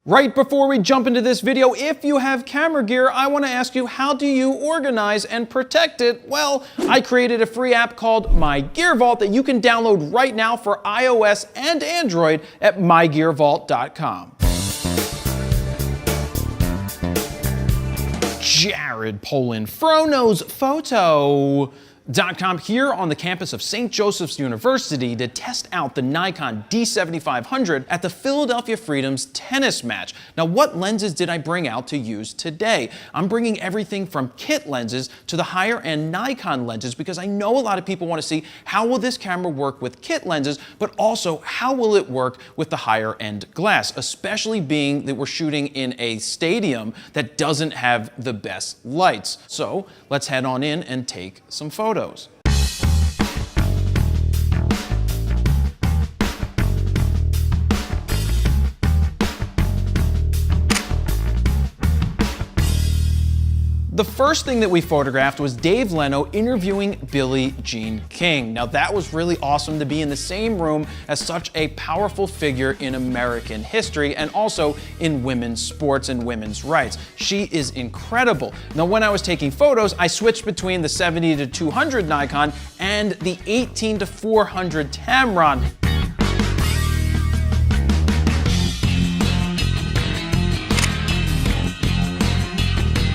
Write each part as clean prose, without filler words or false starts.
Right before we jump into this video, if you have camera gear, I want to ask you, how do you organize and protect it? Well, I created a free app called My Gear Vault that you can download right now for iOS and Android at mygearvault.com. Jared Polin, FroKnowsPhoto.com here on the campus of St. Joseph's University to test out the Nikon D7500 at the Philadelphia Freedom's tennis match. Now, what lenses did I bring out to use today? I'm bringing everything from kit lenses to the higher end Nikon lenses because I know a lot of people want to see how will this camera work with kit lenses, but also how will it work with the higher end glass, especially being that we're shooting in a stadium that doesn't have the best lights. So let's head on in and take some photos. The first thing that we photographed was Dave Leno interviewing Billie Jean King. Now that was really awesome to be in the same room as such a powerful figure in American history and also in women's sports and women's rights. She is incredible. Now when I was taking photos, I switched between the 70-200 Nikon and the 18-400 Tamron.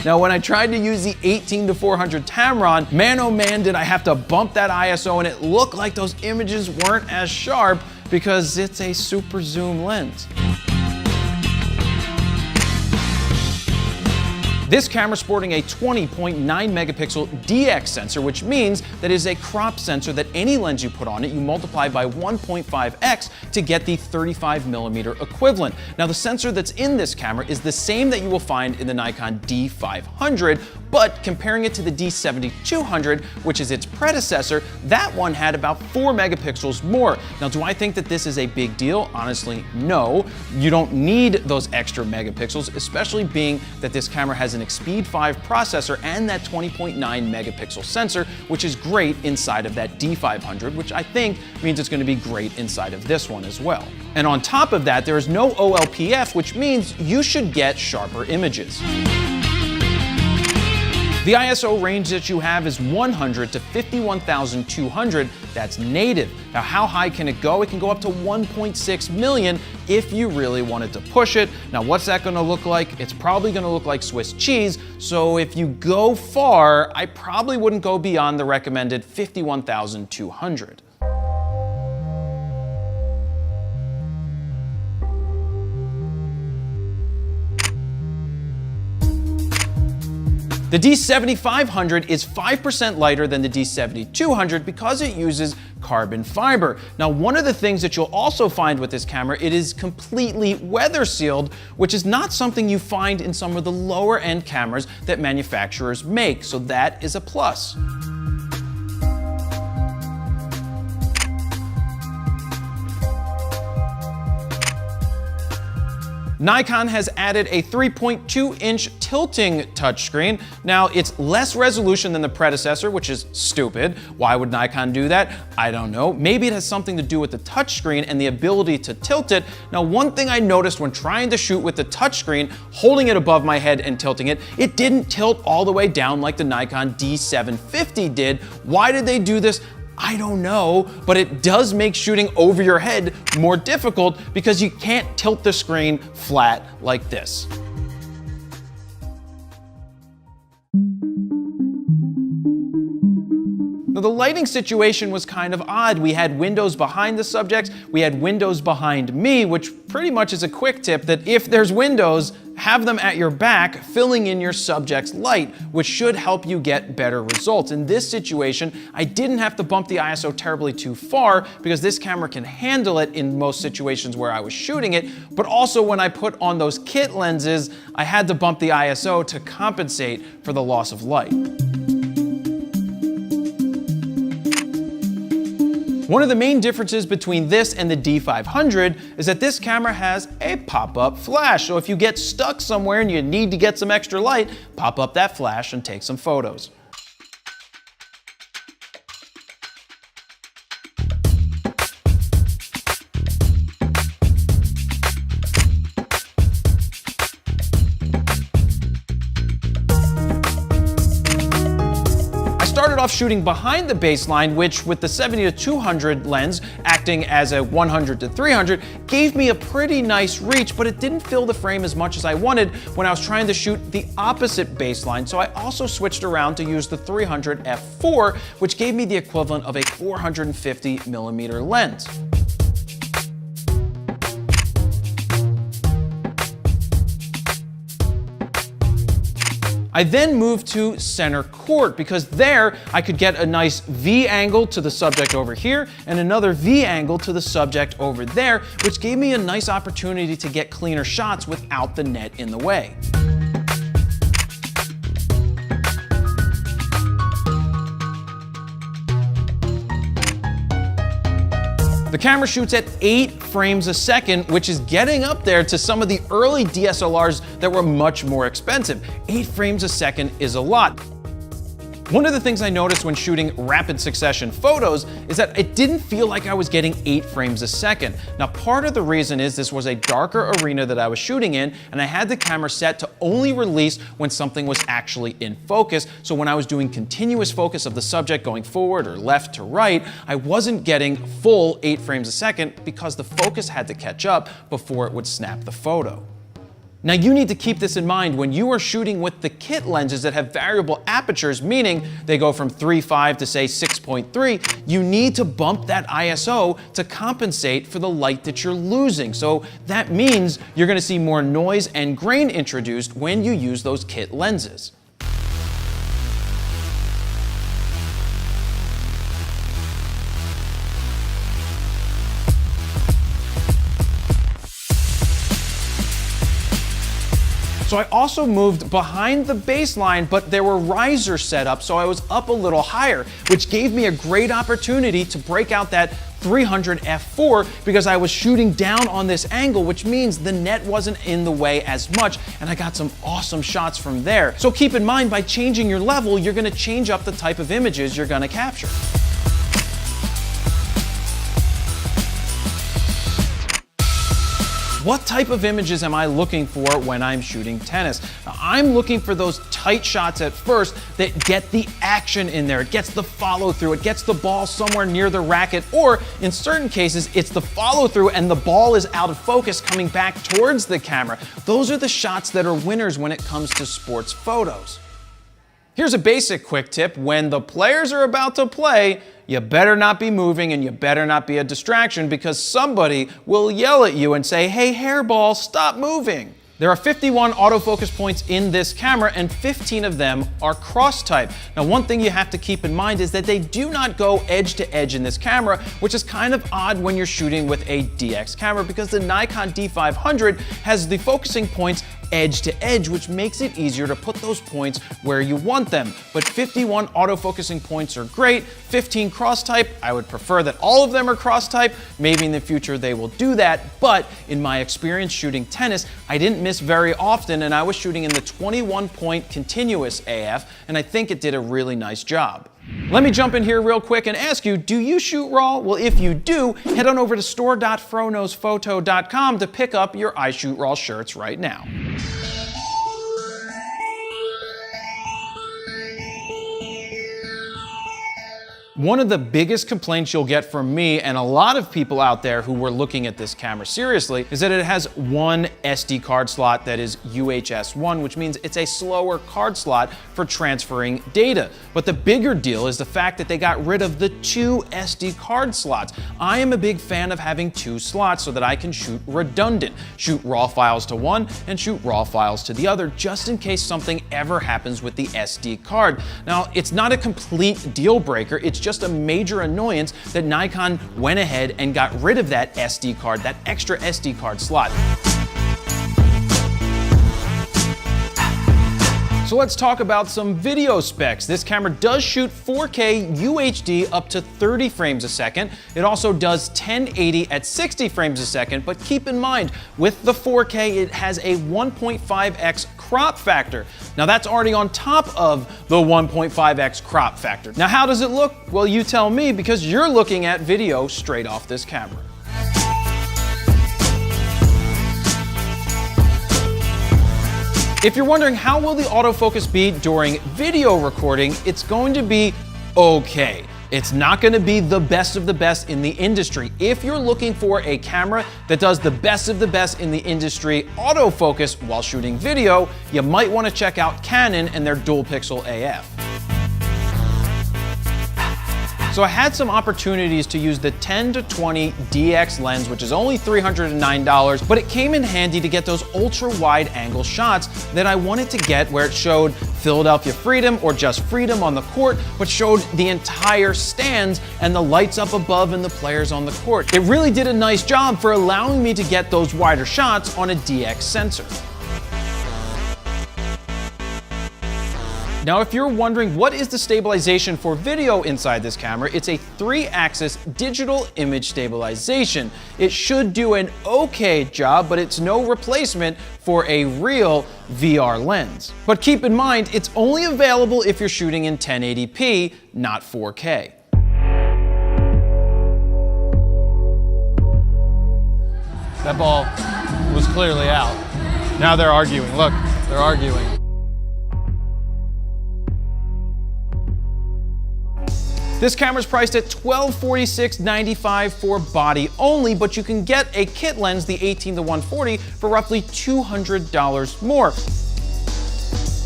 Now, when I tried to use the 18-400 Tamron, man oh man did I have to bump that ISO, and it looked like those images weren't as sharp because it's a super zoom lens. This camera sporting a 20.9 megapixel DX sensor, which means that it is a crop sensor that any lens you put on it, you multiply by 1.5x to get the 35mm equivalent. Now the sensor that's in this camera is the same that you will find in the Nikon D500, but comparing it to the D7200, which is its predecessor, that one had about 4 megapixels more. Now, do I think that this is a big deal? Honestly, no. You don't need those extra megapixels, especially being that this camera has an Speed 5 processor and that 20.9 megapixel sensor, which is great inside of that D500, which I think means it's going to be great inside of this one as well. And on top of that, there is no OLPF, which means you should get sharper images. The ISO range that you have is 100 to 51,200. That's native. Now, how high can it go? It can go up to 1.6 million if you really wanted to push it. Now, what's that going to look like? It's probably going to look like Swiss cheese. So if you go far, I probably wouldn't go beyond the recommended 51,200. The D7500 is 5% lighter than the D7200 because it uses carbon fiber. Now, one of the things that you'll also find with this camera, it is completely weather sealed, which is not something you find in some of the lower end cameras that manufacturers make. So that is a plus. Nikon has added a 3.2-inch tilting touchscreen. Now, it's less resolution than the predecessor, which is stupid. Why would Nikon do that? I don't know. Maybe it has something to do with the touchscreen and the ability to tilt it. Now, one thing I noticed when trying to shoot with the touchscreen, holding it above my head and tilting it, it didn't tilt all the way down like the Nikon D750 did. Why did they do this? I don't know, but it does make shooting over your head more difficult because you can't tilt the screen flat like this. Now, the lighting situation was kind of odd. We had windows behind the subjects, we had windows behind me, which pretty much is a quick tip that if there's windows, have them at your back, filling in your subject's light, which should help you get better results. In this situation, I didn't have to bump the ISO terribly too far because this camera can handle it in most situations where I was shooting it, but also when I put on those kit lenses, I had to bump the ISO to compensate for the loss of light. One of the main differences between this and the D500 is that this camera has a pop-up flash. So if you get stuck somewhere and you need to get some extra light, pop up that flash and take some photos. off shooting behind the baseline, which with the 70-200 lens acting as a 100-300 gave me a pretty nice reach, but it didn't fill the frame as much as I wanted when I was trying to shoot the opposite baseline. So I also switched around to use the 300 f4, which gave me the equivalent of a 450mm lens. I then moved to center court because there I could get a nice V angle to the subject over here and another V angle to the subject over there, which gave me a nice opportunity to get cleaner shots without the net in the way. The camera shoots at 8 frames a second, which is getting up there to some of the early DSLRs that were much more expensive. 8 frames a second is a lot. One of the things I noticed when shooting rapid succession photos is that it didn't feel like I was getting 8 frames a second. Now, part of the reason is this was a darker arena that I was shooting in, and I had the camera set to only release when something was actually in focus. So when I was doing continuous focus of the subject going forward or left to right, I wasn't getting full 8 frames a second because the focus had to catch up before it would snap the photo. Now you need to keep this in mind when you are shooting with the kit lenses that have variable apertures, meaning they go from 3.5 to say 6.3, you need to bump that ISO to compensate for the light that you're losing. So that means you're gonna see more noise and grain introduced when you use those kit lenses. So I also moved behind the baseline, but there were risers set up, so I was up a little higher, which gave me a great opportunity to break out that 300 f4 because I was shooting down on this angle, which means the net wasn't in the way as much, and I got some awesome shots from there. So keep in mind, by changing your level, you're gonna change up the type of images you're gonna capture. What type of images am I looking for when I'm shooting tennis? Now, I'm looking for those tight shots at first that get the action in there. It gets the follow through, it gets the ball somewhere near the racket, or in certain cases, it's the follow through and the ball is out of focus coming back towards the camera. Those are the shots that are winners when it comes to sports photos. Here's a basic quick tip. When the players are about to play, you better not be moving and you better not be a distraction because somebody will yell at you and say, "Hey, hairball, stop moving." There are 51 autofocus points in this camera and 15 of them are cross type. Now, one thing you have to keep in mind is that they do not go edge to edge in this camera, which is kind of odd when you're shooting with a DX camera because the Nikon D500 has the focusing points edge to edge, which makes it easier to put those points where you want them. But 51 autofocusing points are great. 15 cross type, I would prefer that all of them are cross type. Maybe in the future they will do that, but in my experience shooting tennis, I didn't miss very often, and I was shooting in the 21-point continuous AF, and I think it did a really nice job. Let me jump in here real quick and ask you, do you shoot RAW? Well, if you do, head on over to store.froknowsphoto.com to pick up your I Shoot RAW shirts right now. One of the biggest complaints you'll get from me and a lot of people out there who were looking at this camera seriously is that it has one SD card slot that is UHS-1, which means it's a slower card slot for transferring data. But the bigger deal is the fact that they got rid of the 2 SD card slots. I am a big fan of having 2 slots so that I can shoot redundant, shoot RAW files to one and shoot RAW files to the other, just in case something ever happens with the SD card. Now, it's not a complete deal breaker, it's just a major annoyance that Nikon went ahead and got rid of that SD card, that extra SD card slot. So let's talk about some video specs. This camera does shoot 4K UHD up to 30 frames a second. It also does 1080 at 60 frames a second, but keep in mind, with the 4K, it has a 1.5x crop factor. Now that's already on top of the 1.5x crop factor. Now how does it look? Well, you tell me, because you're looking at video straight off this camera. If you're wondering how will the autofocus be during video recording, it's going to be okay. It's not going to be the best of the best in the industry. If you're looking for a camera that does the best of the best in the industry autofocus while shooting video, you might want to check out Canon and their dual pixel AF. So I had some opportunities to use the 10-20 DX lens, which is only $309, but it came in handy to get those ultra wide angle shots that I wanted to get, where it showed Philadelphia Freedom or just Freedom on the court, but showed the entire stands and the lights up above and the players on the court. It really did a nice job for allowing me to get those wider shots on a DX sensor. Now, if you're wondering what is the stabilization for video inside this camera, it's a 3-axis digital image stabilization. It should do an okay job, but it's no replacement for a real VR lens. But keep in mind, it's only available if you're shooting in 1080p, not 4K. That ball was clearly out. Now they're arguing. Look, they're arguing. This camera's priced at $1,246.95 for body only, but you can get a kit lens, the 18-140, for roughly $200 more.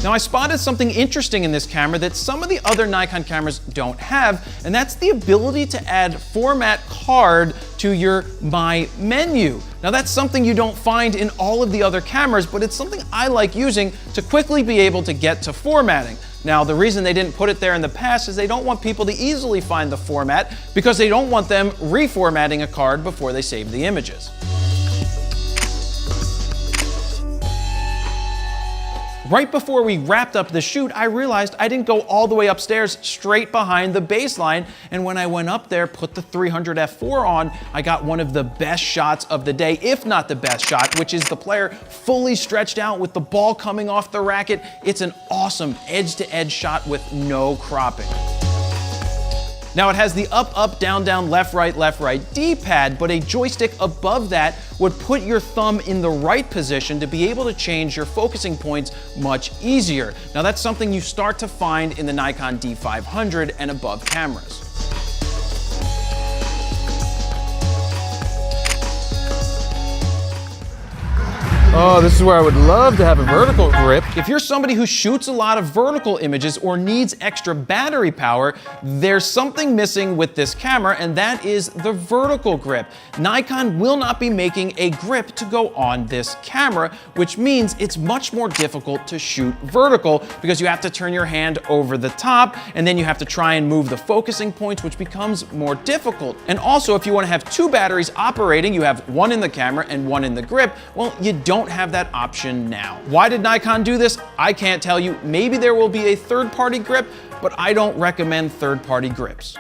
Now, I spotted something interesting in this camera that some of the other Nikon cameras don't have, and that's the ability to add format card to your My menu. Now, that's something you don't find in all of the other cameras, but it's something I like using to quickly be able to get to formatting. Now, the reason they didn't put it there in the past is they don't want people to easily find the format, because they don't want them reformatting a card before they save the images. Right before we wrapped up the shoot, I realized I didn't go all the way upstairs straight behind the baseline, and when I went up there, put the 300 f4 on, I got one of the best shots of the day, if not the best shot, which is the player fully stretched out with the ball coming off the racket. It's an awesome edge-to-edge shot with no cropping. Now, it has the up, up, down, down, left, right D-pad, but a joystick above that would put your thumb in the right position to be able to change your focusing points much easier. Now, that's something you start to find in the Nikon D500 and above cameras. Oh, this is where I would love to have a vertical grip. If you're somebody who shoots a lot of vertical images or needs extra battery power, there's something missing with this camera, and that is the vertical grip. Nikon will not be making a grip to go on this camera, which means it's much more difficult to shoot vertical because you have to turn your hand over the top, and then you have to try and move the focusing points, which becomes more difficult. And also, if you want to have two batteries operating, you have one in the camera and one in the grip, well, you don't have that option now. Why did Nikon do this? I can't tell you. Maybe there will be a third-party grip, but I don't recommend third-party grips.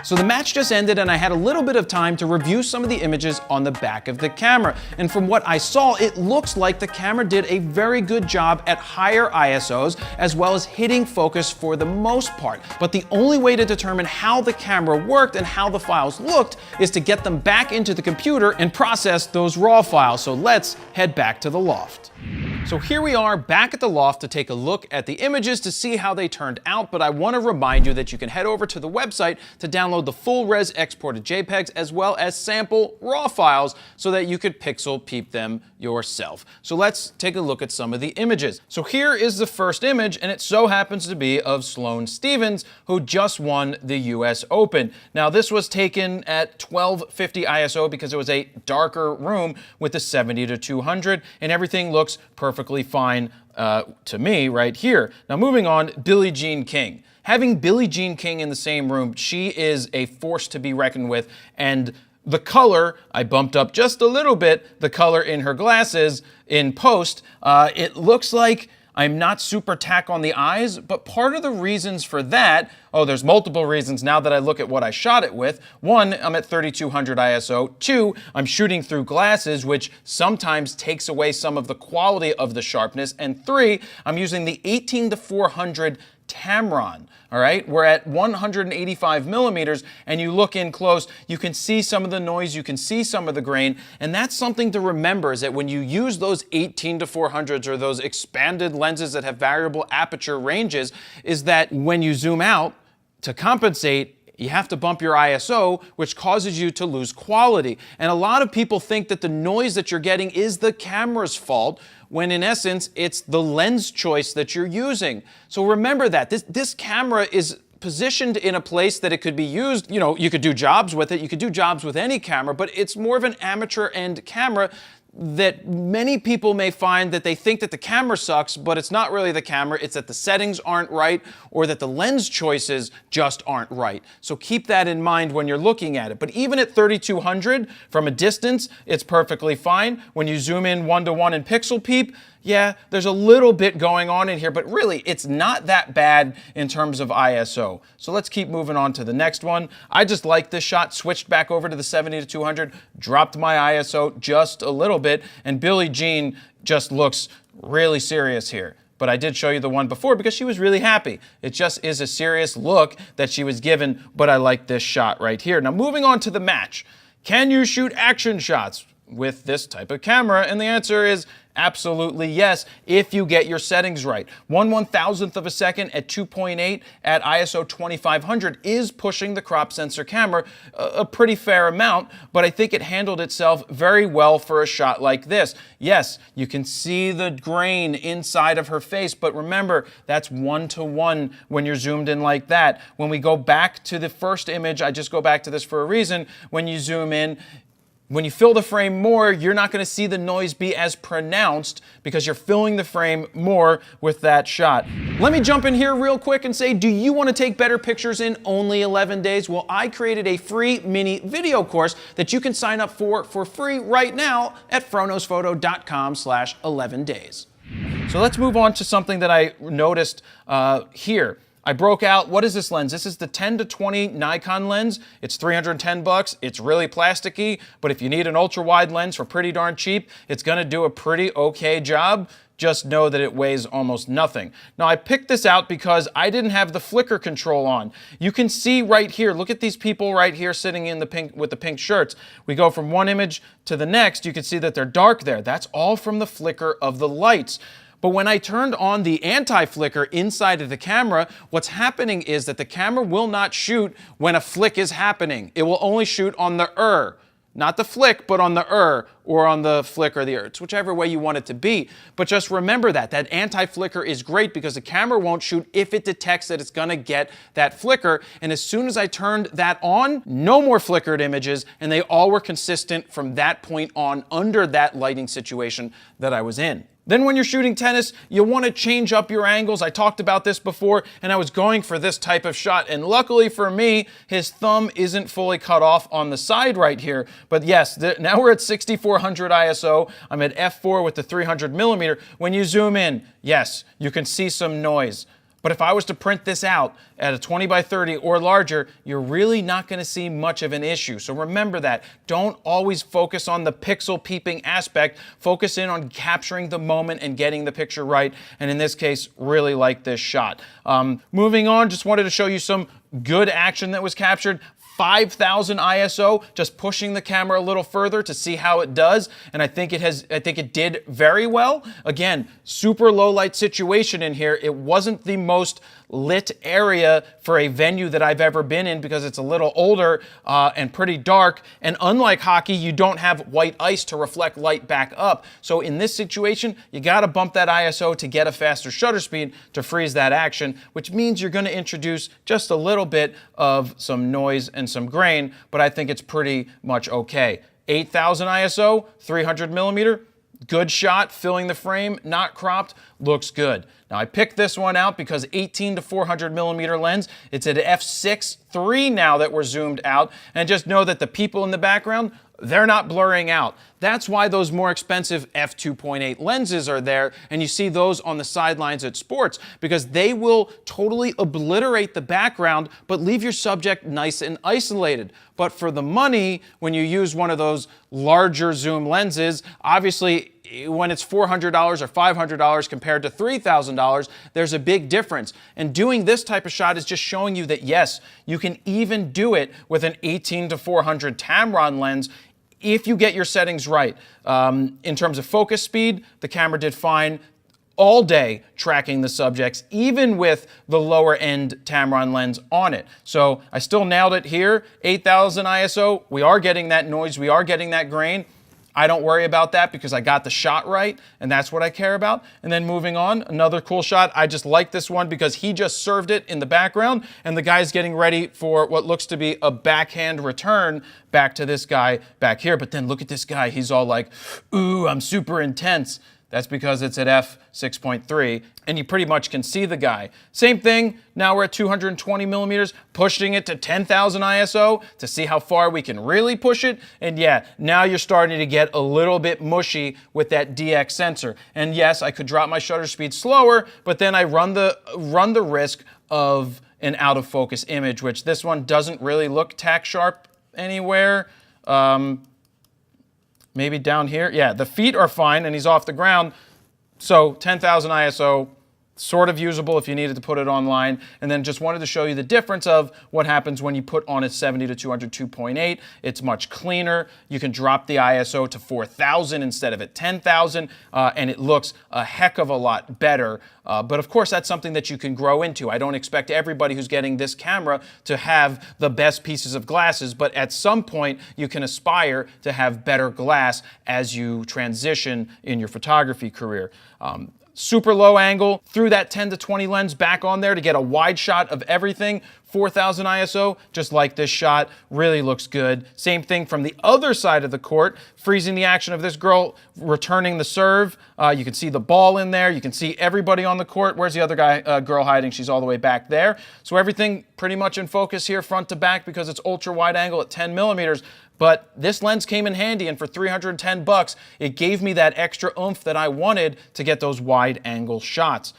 So the match just ended, and I had a little bit of time to review some of the images on the back of the camera. And from what I saw, it looks like the camera did a very good job at higher ISOs, as well as hitting focus for the most part. But the only way to determine how the camera worked and how the files looked is to get them back into the computer and process those raw files. So let's head back to the loft. So here we are back at the loft to take a look at the images to see how they turned out, but I want to remind you that you can head over to the website to download the full res exported JPEGs as well as sample raw files so that you could pixel peep them yourself. So let's take a look at some of the images. So here is the first image, and it so happens to be of Sloane Stephens, who just won the US Open. Now, this was taken at 1250 ISO because it was a darker room with the 70-200, and everything looks perfectly fine to me right here. Now, moving on, Billie Jean King. Having Billie Jean King in the same room, she is a force to be reckoned with, and the color, I bumped up just a little bit, the color in her glasses in post. It looks like I'm not super tack on the eyes, but part of the reasons for that, there's multiple reasons now that I look at what I shot it with. One, I'm at 3200 ISO. Two, I'm shooting through glasses, which sometimes takes away some of the quality of the sharpness. And three, I'm using the 18-400 Tamron. All right, we're at 185 millimeters, and you look in close, you can see some of the noise, you can see some of the grain, and that's something to remember, is that when you use those 18-400s or those expanded lenses that have variable aperture ranges, is that when you zoom out, to compensate, you have to bump your ISO, which causes you to lose quality. And a lot of people think that the noise that you're getting is the camera's fault, when in essence, it's the lens choice that you're using. So remember that. This camera is positioned in a place that it could be used, you know, you could do jobs with it, you could do jobs with any camera, but it's more of an amateur end camera that many people may find that they think that the camera sucks, but it's not really the camera, it's that the settings aren't right or that the lens choices just aren't right. So keep that in mind when you're looking at it. But even at 3200, from a distance, it's perfectly fine. When you zoom in 1:1 in pixel peep, yeah, there's a little bit going on in here, but really it's not that bad in terms of ISO. So let's keep moving on to the next one. I just like this shot, switched back over to the 70-200, dropped my ISO just a little bit, and Billie Jean just looks really serious here. But I did show you the one before because she was really happy. It just is a serious look that she was given, but I like this shot right here. Now moving on to the match. Can you shoot action shots with this type of camera? And the answer is absolutely yes, if you get your settings right. 1/1000th of a second at 2.8 at ISO 2500 is pushing the crop sensor camera a pretty fair amount, but I think it handled itself very well for a shot like this. Yes, you can see the grain inside of her face, but remember, that's 1:1 when you're zoomed in like that. When we go back to the first image, I just go back to this for a reason, when you zoom in, when you fill the frame more, you're not going to see the noise be as pronounced because you're filling the frame more with that shot. Let me jump in here real quick and say, do you want to take better pictures in only 11 days? Well, I created a free mini video course that you can sign up for free right now at froknosphoto.com/11 days. So let's move on to something that I noticed here. I broke out, what is this lens? This is the 10-20 Nikon lens. It's $310. It's really plasticky, but if you need an ultra wide lens for pretty darn cheap, it's gonna do a pretty okay job. Just know that it weighs almost nothing. Now I picked this out because I didn't have the flicker control on. You can see right here, look at these people right here sitting in the pink with the pink shirts. We go from one image to the next, you can see that they're dark there. That's all from the flicker of the lights. But when I turned on the anti-flicker inside of the camera, what's happening is that the camera will not shoot when a flick is happening. It will only shoot on the not the flick, but on the or on the flick or the It's whichever way you want it to be. But just remember that anti-flicker is great because the camera won't shoot if it detects that it's gonna get that flicker. And as soon as I turned that on, no more flickered images, and they all were consistent from that point on under that lighting situation that I was in. Then when you're shooting tennis, you want to change up your angles. I talked about this before, and I was going for this type of shot. And luckily for me, his thumb isn't fully cut off on the side right here. But yes, now we're at 6400 ISO. I'm at f4 with the 300 millimeter. When you zoom in, yes, you can see some noise. But if I was to print this out at a 20x30 or larger, you're really not going to see much of an issue. So remember that. Don't always focus on the pixel peeping aspect. Focus in on capturing the moment and getting the picture right. And in this case, really like this shot. Moving on, just wanted to show you some good action that was captured. 5000 ISO, just pushing the camera a little further to see how it does, and I think it did very well. Again, super low light situation in here. It wasn't the most lit area for a venue that I've ever been in because it's a little older and pretty dark, and unlike hockey, you don't have white ice to reflect light back up. So in this situation, you gotta bump that ISO to get a faster shutter speed to freeze that action, which means you're gonna introduce just a little bit of some noise and some grain, but I think it's pretty much okay. 8000 ISO, 300 millimeter, good shot, filling the frame, not cropped, looks good. Now I picked this one out because 18-400 millimeter lens, it's at f6.3 now that we're zoomed out, and just know that the people in the background they're not blurring out. That's why those more expensive f2.8 lenses are there, and you see those on the sidelines at sports, because they will totally obliterate the background but leave your subject nice and isolated. But for the money, when you use one of those larger zoom lenses, obviously when it's $400 or $500 compared to $3,000, there's a big difference. And doing this type of shot is just showing you that yes, you can even do it with an 18-400 Tamron lens if you get your settings right. In terms of focus speed, the camera did fine all day tracking the subjects, even with the lower end Tamron lens on it. So I still nailed it here. 8,000 ISO, we are getting that noise, we are getting that grain. I don't worry about that because I got the shot right, and that's what I care about. And then moving on, another cool shot. I just like this one because he just served it in the background, and the guy's getting ready for what looks to be a backhand return back to this guy back here. But then look at this guy. He's all like, ooh, I'm super intense. That's because it's at f6.3, and you pretty much can see the guy. Same thing, now we're at 220 millimeters, pushing it to 10,000 ISO to see how far we can really push it. And yeah, now you're starting to get a little bit mushy with that DX sensor. And yes, I could drop my shutter speed slower, but then I run the risk of an out of focus image, which this one doesn't really look tack sharp anywhere. Maybe down here. Yeah, the feet are fine and he's off the ground. So 10,000 ISO, sort of usable if you needed to put it online. And then just wanted to show you the difference of what happens when you put on a 70-200 2.8. It's much cleaner. You can drop the ISO to 4,000 instead of at 10,000, and it looks a heck of a lot better. But of course, that's something that you can grow into. I don't expect everybody who's getting this camera to have the best pieces of glasses, but at some point, you can aspire to have better glass as you transition in your photography career. Super low angle, threw that 10-20 lens back on there to get a wide shot of everything. 4,000 ISO, just like this shot, really looks good. Same thing from the other side of the court, freezing the action of this girl returning the serve. You can see the ball in there. You can see everybody on the court. Where's the other girl hiding? She's all the way back there. So everything pretty much in focus here, front to back, because it's ultra wide angle at 10 millimeters. But this lens came in handy, and for 310 bucks, it gave me that extra oomph that I wanted to get those wide angle shots.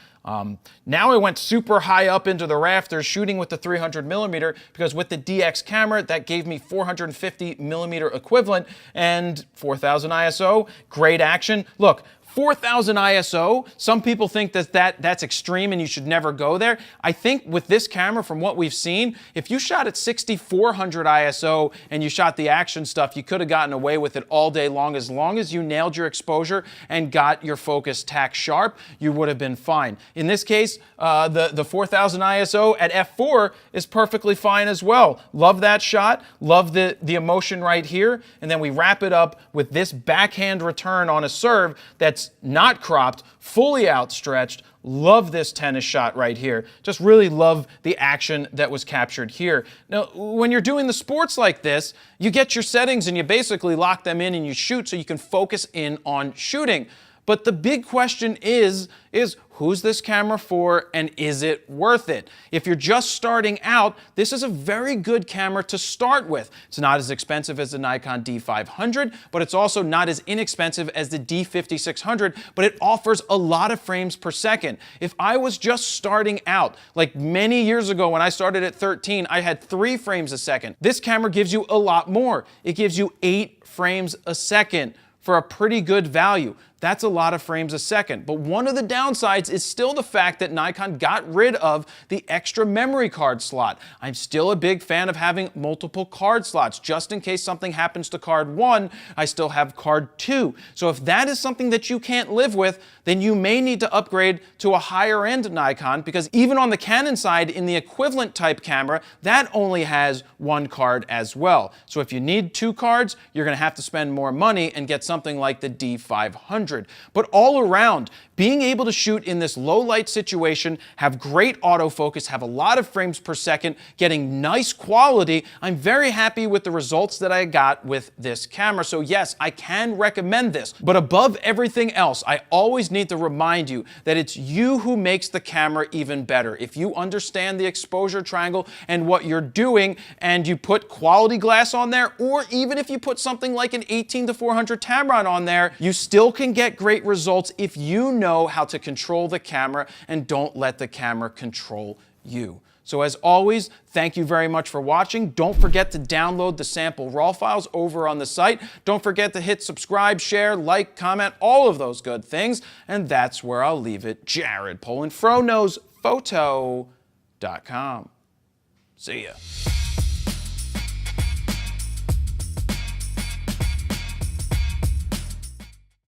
Now I went super high up into the rafters shooting with the 300 millimeter, because with the DX camera, that gave me 450 millimeter equivalent and 4,000 ISO, great action. Look, 4,000 ISO, some people think that's extreme and you should never go there. I think with this camera, from what we've seen, if you shot at 6,400 ISO and you shot the action stuff, you could have gotten away with it all day long. As long as you nailed your exposure and got your focus tack sharp, you would have been fine. In this case, the 4,000 ISO at f4 is perfectly fine as well. Love that shot, love the emotion right here, and then we wrap it up with this backhand return on a serve that's not cropped, fully outstretched. Love this tennis shot right here. Just really love the action that was captured here. Now, when you're doing the sports like this, you get your settings and you basically lock them in and you shoot so you can focus in on shooting. But the big question is who's this camera for and is it worth it? If you're just starting out, this is a very good camera to start with. It's not as expensive as the Nikon D500, but it's also not as inexpensive as the D5600, but it offers a lot of frames per second. If I was just starting out, like many years ago when I started at 13, I had 3 frames a second. This camera gives you a lot more. It gives you 8 frames a second for a pretty good value. That's a lot of frames a second. But one of the downsides is still the fact that Nikon got rid of the extra memory card slot. I'm still a big fan of having multiple card slots. Just in case something happens to card 1, I still have card 2. So if that is something that you can't live with, then you may need to upgrade to a higher end Nikon, because even on the Canon side, in the equivalent type camera, that only has 1 card as well. So if you need 2 cards, you're gonna have to spend more money and get something like the D500. D7500. But all around, being able to shoot in this low light situation, have great autofocus, have a lot of frames per second, getting nice quality, I'm very happy with the results that I got with this camera. So yes, I can recommend this. But above everything else, I always need to remind you that it's you who makes the camera even better. If you understand the exposure triangle and what you're doing, and you put quality glass on there, or even if you put something like an 18-400 Tamron on there, you still can get great results if you know how to control the camera and don't let the camera control you. So as always, thank you very much for watching. Don't forget to download the sample RAW files over on the site. Don't forget to hit subscribe, share, like, comment, all of those good things. And that's where I'll leave it. Jared PolandFroKnowsPhoto.com. See ya.